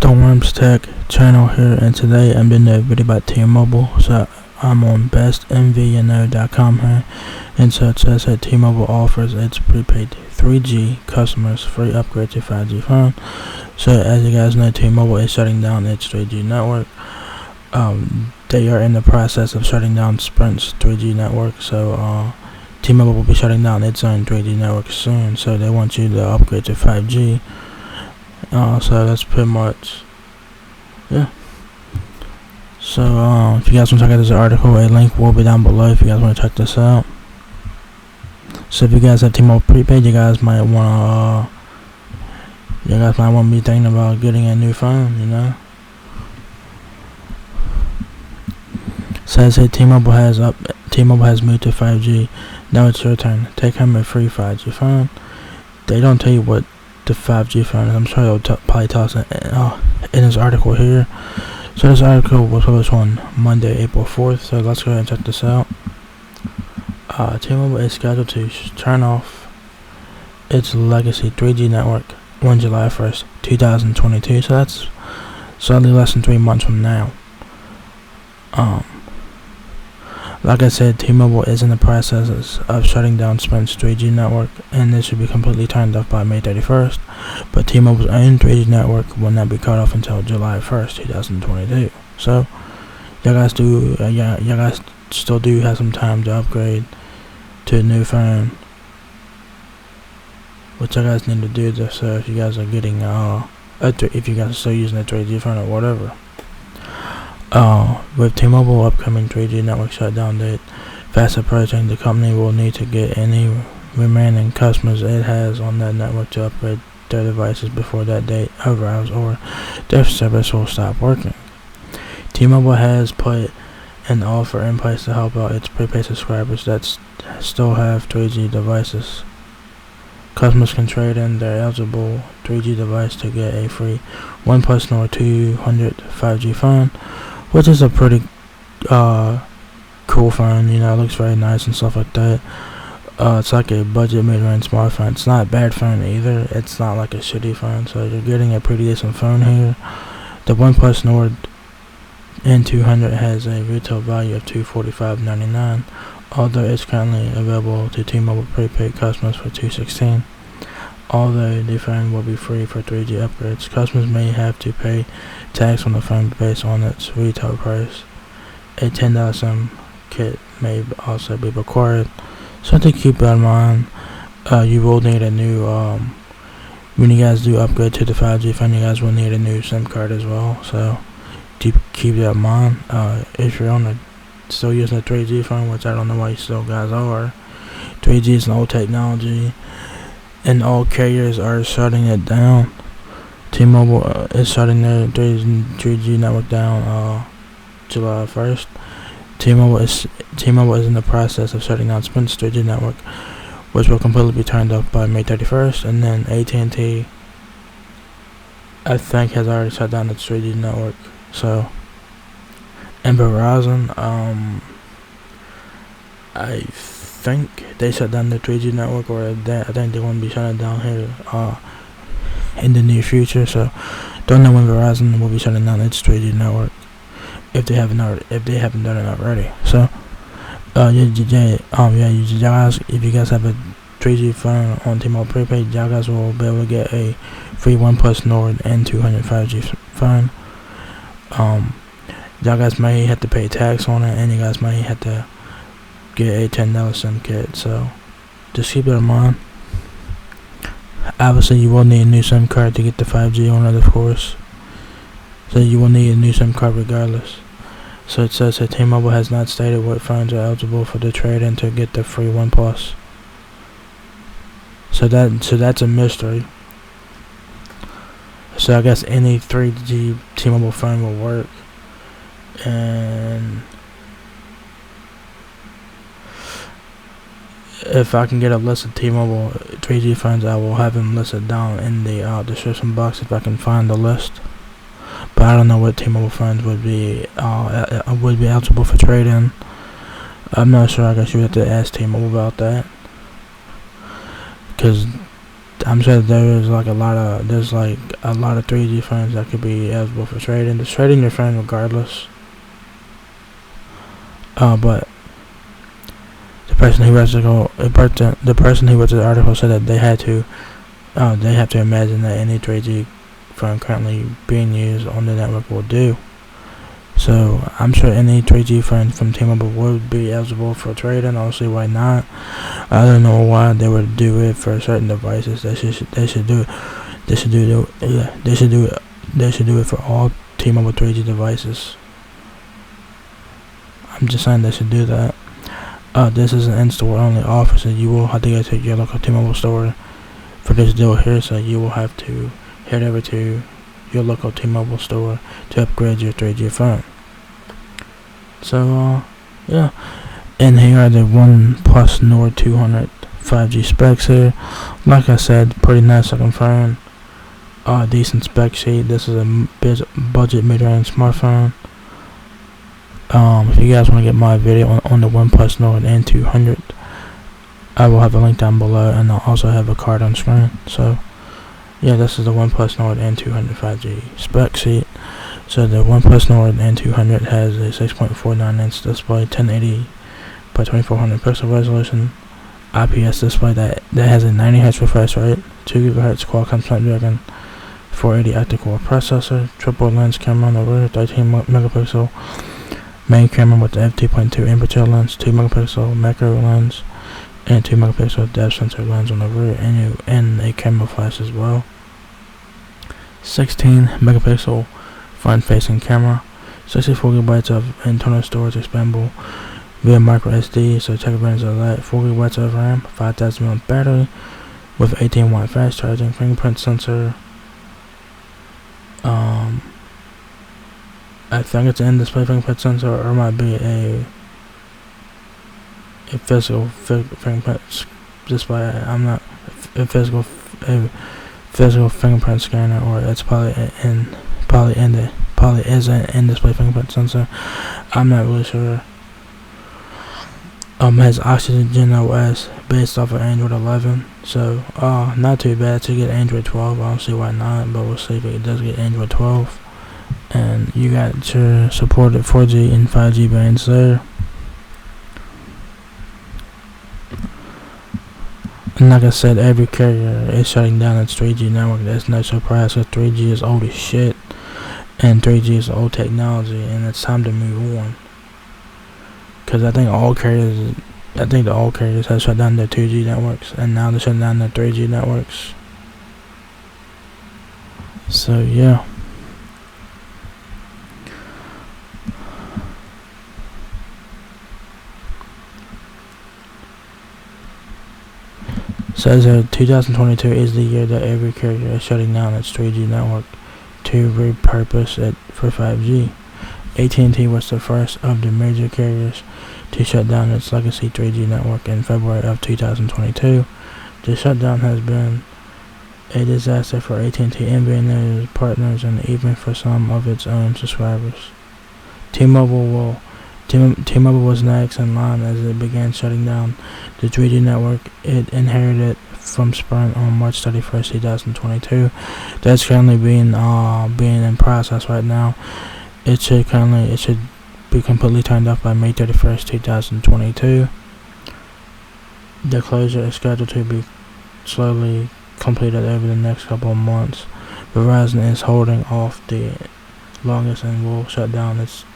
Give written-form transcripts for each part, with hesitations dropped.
Storms Tech channel here, and today I'm doing a video about T-Mobile. So I'm on bestmvno.com here, and so it says that T-Mobile offers its prepaid 3G customers free upgrade to 5G phone. So as you guys know, T-Mobile is shutting down its 3G network. They are in the process of shutting down Sprint's 3G network. So T-Mobile will be shutting down its own 3G network soon. So they want you to upgrade to 5G. So that's pretty much, yeah. So if you guys want to check out this article, a link will be down below if you guys want to check this out. So if you guys have T-Mobile prepaid, you guys might want to be thinking about getting a new phone, you know. Says here T-Mobile has moved to 5G. Now it's your turn. Take home a free 5G phone. They don't tell you what the 5G phone is. I'm sure they'll probably tell us in this article here. So this article was published on Monday, April 4th. So let's go ahead and check this out. T-Mobile is scheduled to turn off its legacy 3G network on July 1st, 2022. So that's slightly less than 3 months from now. Like I said, T-Mobile is in the process of shutting down Sprint's 3G network, and this should be completely turned off by May 31st. But T-Mobile's own 3G network will not be cut off until July 1st, 2022. So, y'all guys still do have some time to upgrade to a new phone, which y'all guys need to do this. So if you guys are getting if you guys are still using a 3G phone or whatever. With T-Mobile upcoming 3G network shutdown date fast approaching, the company will need to get any remaining customers it has on that network to upgrade their devices before that date arrives, or their service will stop working. T-Mobile has put an offer in place to help out its prepaid subscribers that still have 3G devices. Customers can trade in their eligible 3G device to get a free OnePlus N200 5G phone, which is a pretty cool phone. You know, it looks very nice and stuff like that. It's like a budget mid-range smartphone. It's not a bad phone either. It's not like a shitty phone, so you're getting a pretty decent phone here. The OnePlus N200 has a retail value of $245.99, although it's currently available to T-Mobile prepaid customers for $216. Although the phone will be free for 3G upgrades, customers may have to pay tax on the phone based on its retail price. A $10 SIM kit may also be required. So to keep that in mind, you will need a new, when you guys do upgrade to the 5G phone, you guys will need a new SIM card as well. So to keep that in mind, if you're still using a 3G phone, which I don't know why you still guys are, 3G is an old technology, and all carriers are shutting it down. T-Mobile is shutting their 3G network down July 1st. T-Mobile is in the process of shutting down Sprint's 3G network, which will completely be turned off by May 31st. And then AT&T, I think, has already shut down its 3G network. So, and Verizon, I think they shut down the 3G network, or I think they're going to be shutting down here in the near future. So don't know when Verizon will be shutting down its 3G network, if they haven't done it already. So you guys, if you guys have a 3G phone on T-Mobile prepaid, y'all guys will be able to get a free OnePlus N200 5G phone. Y'all guys may have to pay tax on it, and you guys might have to get a $10 SIM kit. So just keep that in mind. Obviously, you will need a new SIM card to get the 5G on it, of course. So you will need a new SIM card regardless. So it says that T-Mobile has not stated what phones are eligible for the trade-in to get the free OnePlus. So that's a mystery. So I guess any 3G T-Mobile phone will work. And if I can get a list of T-Mobile 3G phones, I will have them listed down in the description box if I can find the list. But I don't know what T-Mobile phones would be eligible for trade-in. I'm not sure. I guess you have to ask T-Mobile about that, because I'm sure there's like a lot of 3G phones that could be eligible for trading. Just trading your phone regardless. But the person who wrote the article said that they have to imagine that any 3G phone currently being used on the network will do. So I'm sure any 3G phone from T-Mobile would be eligible for trading. Honestly, why not? I don't know why they would do it for certain devices. They should do it for all T-Mobile 3G devices. I'm just saying they should do that. This is an in-store only offer, so you will have to go to your local T-Mobile store for this deal here. So you will have to head over to your local T-Mobile store to upgrade your 3G phone. So yeah, and here are the OnePlus N200 5G specs here. Like I said, pretty nice looking phone. Decent spec sheet. This is a budget mid-range smartphone. If you guys want to get my video on the OnePlus N200, I will have a link down below, and I'll also have a card on screen. So yeah, this is the OnePlus N200 5G spec sheet. So the OnePlus N200 has a 6.49-inch display, 1080 by 2400 pixel resolution, IPS display that has a 90 Hz refresh rate, 2 GHz Qualcomm Snapdragon 480 octa-core processor, triple lens camera on the rear, 13 megapixel main camera with the f2.2 aperture lens, 2 megapixel macro lens, and 2 megapixel depth sensor lens on the rear, and a camera flash as well. 16 megapixel front-facing camera, 64 gigabytes of internal storage expandable via micro SD, so take advantage of that. 4 gigabytes of RAM, 5000 mAh battery with 18 watt fast charging, fingerprint sensor. I think it's an in-display fingerprint sensor, or it might be a physical fingerprint display. I'm not a physical fingerprint scanner, or it's probably is an in-display fingerprint sensor. I'm not really sure. Has Oxygen OS based off of Android 11, so not too bad to get Android 12. I don't see why not, but we'll see if it does get Android 12. And you got your supported 4G and 5G bands there. And like I said, every carrier is shutting down its 3G network. That's no surprise, because 3G is old as shit, and 3G is old technology, and it's time to move on. Because I think the all carriers have shut down their 2G networks, and now they're shutting down their 3G networks. So yeah. Says that 2022 is the year that every carrier is shutting down its 3G network to repurpose it for 5G. AT&T was the first of the major carriers to shut down its legacy 3G network in February of 2022. The shutdown has been a disaster for AT&T and its partners, and even for some of its own subscribers. T-Mobile was next in line as it began shutting down the 3G network it inherited from Sprint on March 31st, 2022. That's currently being in process right now. It should be completely turned off by May 31st, 2022. The closure is scheduled to be slowly completed over the next couple of months. Verizon is holding off the longest and will shut down its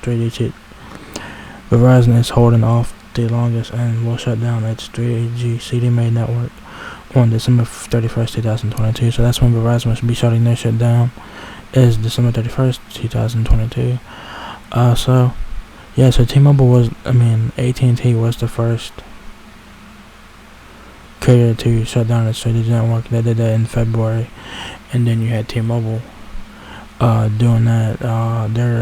3G CDMA network on December 31st, 2022. So that's when Verizon should be shutting their shit down, is December 31st, 2022. So AT&T was the first carrier to shut down its 3G network. They did that in February, and then you had T-Mobile doing that.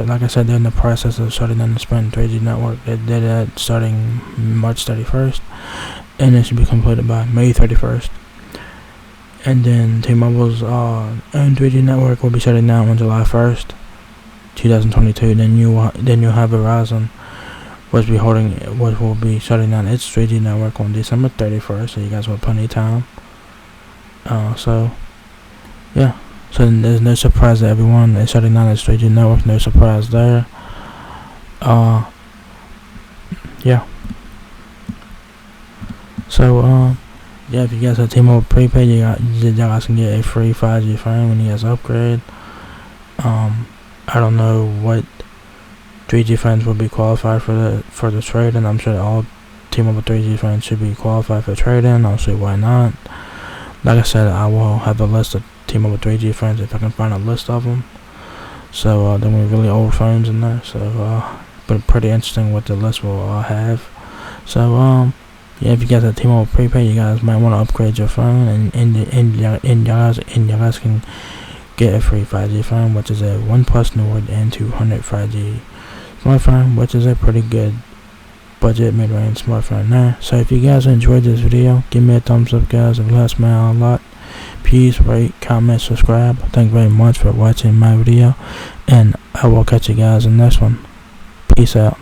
Like I said, they're in the process of shutting down the Sprint 3G network. They did that starting March 31st, and it should be completed by May 31st. And then T-Mobile's own 3G network will be shutting down on July 1st, 2022. Then you'll have Verizon, which will be shutting down its 3G network on December 31st. So you guys have plenty of time. So yeah. So there's no surprise to everyone. It's shutting down the 3G network. No surprise there. Yeah. So yeah, if you guys have T-Mobile Prepaid, you guys can get a free 5G phone when you guys upgrade. I don't know what 3G phones will be qualified for the trade-in. I'm sure all T-Mobile 3G phones should be qualified for trade-in. I'll see why not. Like I said, I will have a list of T-Mobile 3G phones if I can find a list of them. So there will be really old phones in there. So but pretty interesting what the list will have. So yeah, if you guys have T-Mobile Prepaid, you guys might want to upgrade your phone, and you guys can get a free 5G phone, which is a OnePlus Nord N200 5G smartphone, which is a pretty good budget mid-range smartphone there. So if you guys enjoyed this video, give me a thumbs up, guys. It helps me out a lot. Please rate, comment, subscribe. Thank you very much for watching my video, and I will catch you guys in the next one. Peace out.